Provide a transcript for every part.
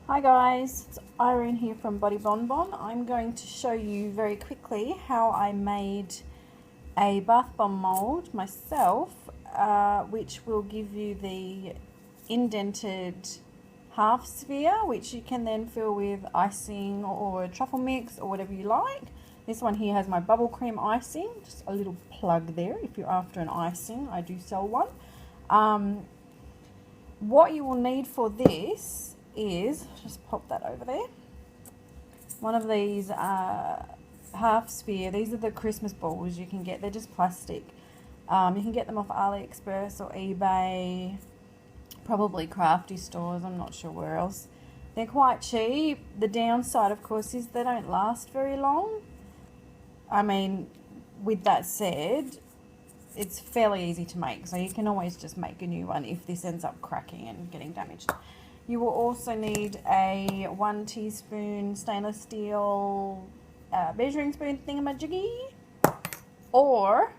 Hi guys, it's Irene here from Bonbon. I'm going to show you very quickly how I made a bath bomb mold myself, which will give you the indented half sphere, which you can then fill with icing or truffle mix or whatever you like. This one here has my bubble cream icing, just a little plug there if you're after an icing. I do sell one. What you will need for this is, just pop that over there, one of these half sphere. These are the Christmas balls you can get. They're just plastic. You can get them off AliExpress or eBay, probably crafty stores, I'm not sure where else. They're quite cheap. The downside, of course, is they don't last very long. I mean, with that said, it's fairly easy to make, so you can always just make a new one if this ends up cracking and getting damaged. You will also need a 1 teaspoon stainless steel measuring spoon thingamajiggy, or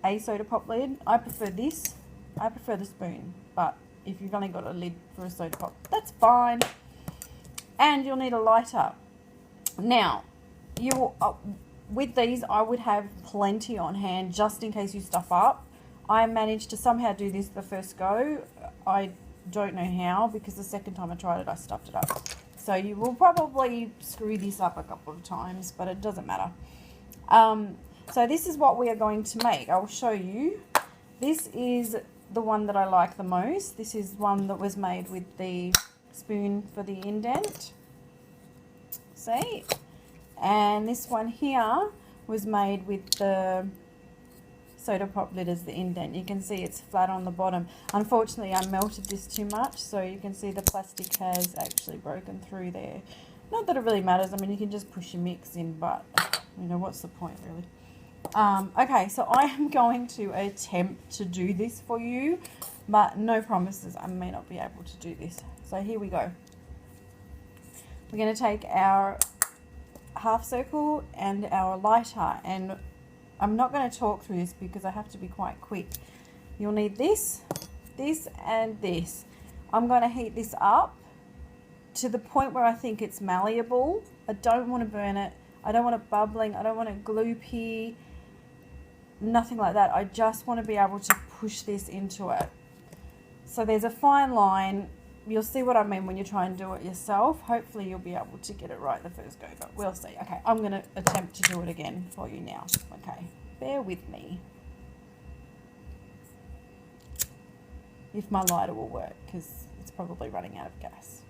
a soda pop lid. I prefer this. I prefer the spoon, but if you've only got a lid for a soda pop, that's fine. And you'll need a lighter. Now, with these, I would have plenty on hand just in case you stuff up. I managed to somehow do this the first go. I don't know how, because the second time I tried it, I stuffed it up. So you will probably screw this up a couple of times, but it doesn't matter. So this is what we are going to make. I'll show you. This is the one that I like the most. This is one that was made with the spoon for the indent. See? And this one here was made with the soda pop lid as the indent. You can see it's flat on the bottom. Unfortunately, I melted this too much, so you can see the plastic has actually broken through there. Not that it really matters. I mean, you can just push your mix in, but you know, what's the point really? Okay, so I am going to attempt to do this for you, but no promises. I may not be able to do this. So here we go. We're going to take our half circle and our lighter, and I'm not going to talk through this because I have to be quite quick. You'll need this, this and this. I'm going to heat this up to the point where I think it's malleable. I don't want to burn it. I don't want it bubbling. I don't want it gloopy. Nothing like that. I just want to be able to push this into it. So there's a fine line. You'll see what I mean when you try and do it yourself. Hopefully you'll be able to get it right the first go, but we'll see. Okay, I'm going to attempt to do it again for you now. Okay, bear with me. If my lighter will work, because it's probably running out of gas.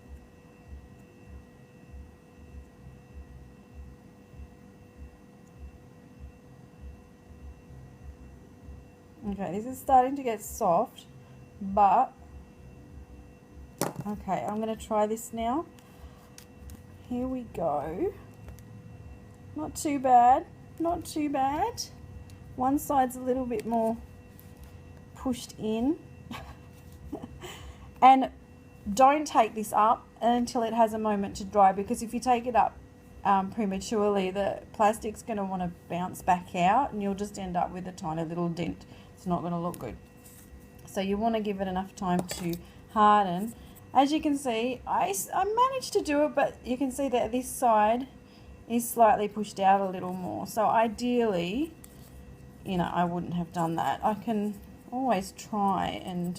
Okay, this is starting to get soft, but okay, I'm going to try this now. Here we go. Not too bad. Not too bad. One side's a little bit more pushed in. And don't take this up until it has a moment to dry, because if you take it up prematurely, the plastic's going to want to bounce back out and you'll just end up with a tiny little dent. It's not going to look good. So you want to give it enough time to harden. As you can see, I managed to do it, but you can see that this side is slightly pushed out a little more. So ideally, you know, I wouldn't have done that. I can always try, and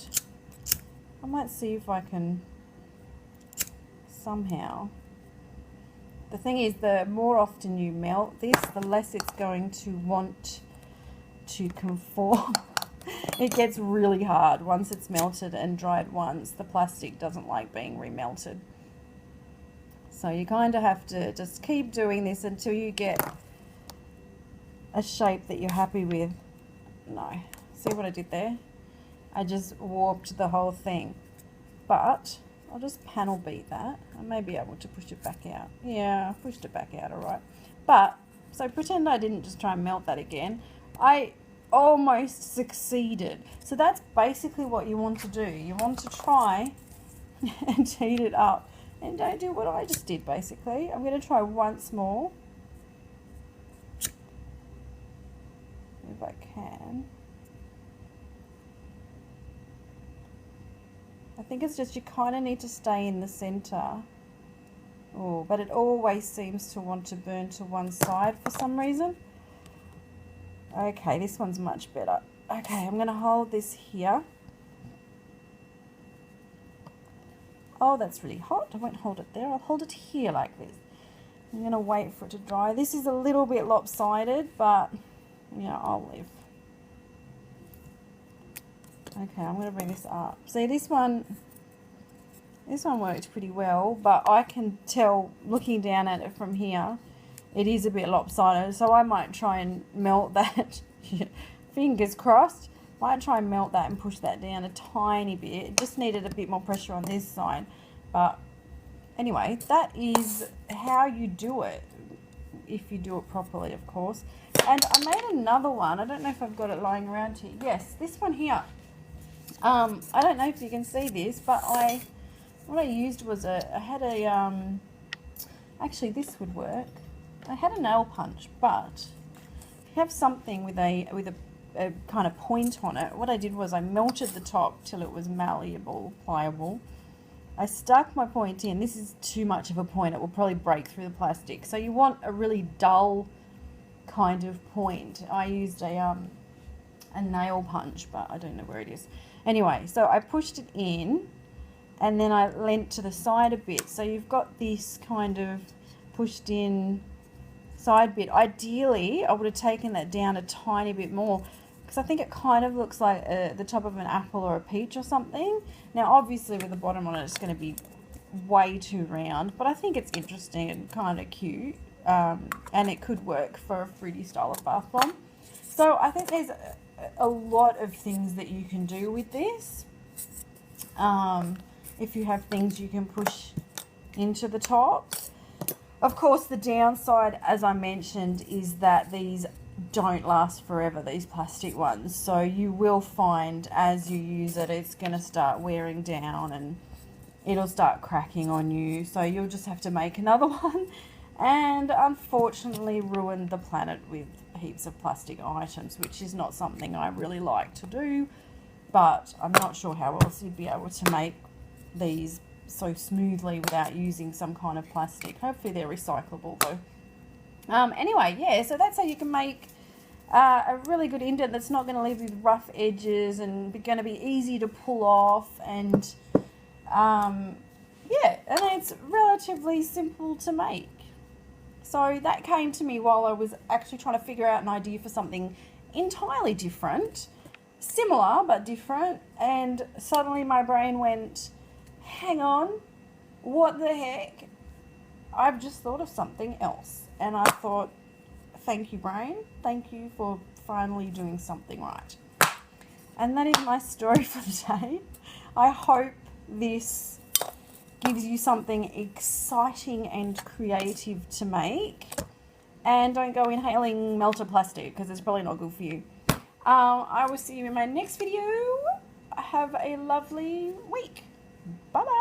I might see if I can somehow. The thing is, the more often you melt this, the less it's going to want to conform. It gets really hard once it's melted and dried once. The plastic doesn't like being remelted. So you kind of have to just keep doing this until you get a shape that you're happy with. No. See what I did there? I just warped the whole thing. But I'll just panel beat that. I may be able to push it back out. Yeah, I pushed it back out all right. But, so pretend I didn't just try and melt that again. I almost succeeded. So that's basically what you want to do. You want to try and heat it up, and don't do what I just did basically. I'm going to try once more if I can. I think it's just you kind of need to stay in the center Oh, but it always seems to want to burn to one side for some reason. Okay, this one's much better. Okay, I'm going to hold this here. Oh, that's really hot. I won't hold it there. I'll hold it here like this. I'm going to wait for it to dry. This is a little bit lopsided, but, yeah, I'll live. Okay, I'm going to bring this up. See, this one worked pretty well, but I can tell, looking down at it from here, it is a bit lopsided, so I might try and melt that. Fingers crossed. Might try and melt that and push that down a tiny bit. It just needed a bit more pressure on this side. But anyway, that is how you do it, if you do it properly, of course. And I made another one. I don't know if I've got it lying around here. Yes, this one here. I don't know if you can see this, but what I used was actually this would work. I had a nail punch, but if you have something with a kind of point on it, what I did was I melted the top till it was malleable, pliable. I stuck my point in. This is too much of a point. It will probably break through the plastic. So you want a really dull kind of point. I used a nail punch, but I don't know where it is. Anyway, so I pushed it in and then I leant to the side a bit. So you've got this kind of pushed in side bit. Ideally, I would have taken that down a tiny bit more because I think it kind of looks like the top of an apple or a peach or something. Now, obviously, with the bottom on it, it's going to be way too round, but I think it's interesting and kind of cute, and it could work for a fruity style of bath bomb. So I think there's a lot of things that you can do with this. If you have things you can push into the top. Of course, the downside, as I mentioned, is that these don't last forever, these plastic ones. So you will find as you use it, it's going to start wearing down and it'll start cracking on you. So you'll just have to make another one and unfortunately ruin the planet with heaps of plastic items, which is not something I really like to do. But I'm not sure how else you'd be able to make these so smoothly without using some kind of plastic. Hopefully they're recyclable though. Anyway, yeah, so that's how you can make a really good indent that's not going to leave with rough edges and going to be easy to pull off, and yeah, and it's relatively simple to make. So that came to me while I was actually trying to figure out an idea for something entirely different, similar but different, and suddenly my brain went, hang on, what the heck? I've just thought of something else. And I thought, thank you, brain. Thank you for finally doing something right. And that is my story for the day. I hope this gives you something exciting and creative to make. And don't go inhaling melted plastic because it's probably not good for you. I will see you in my next video. Have a lovely week. Bye-bye.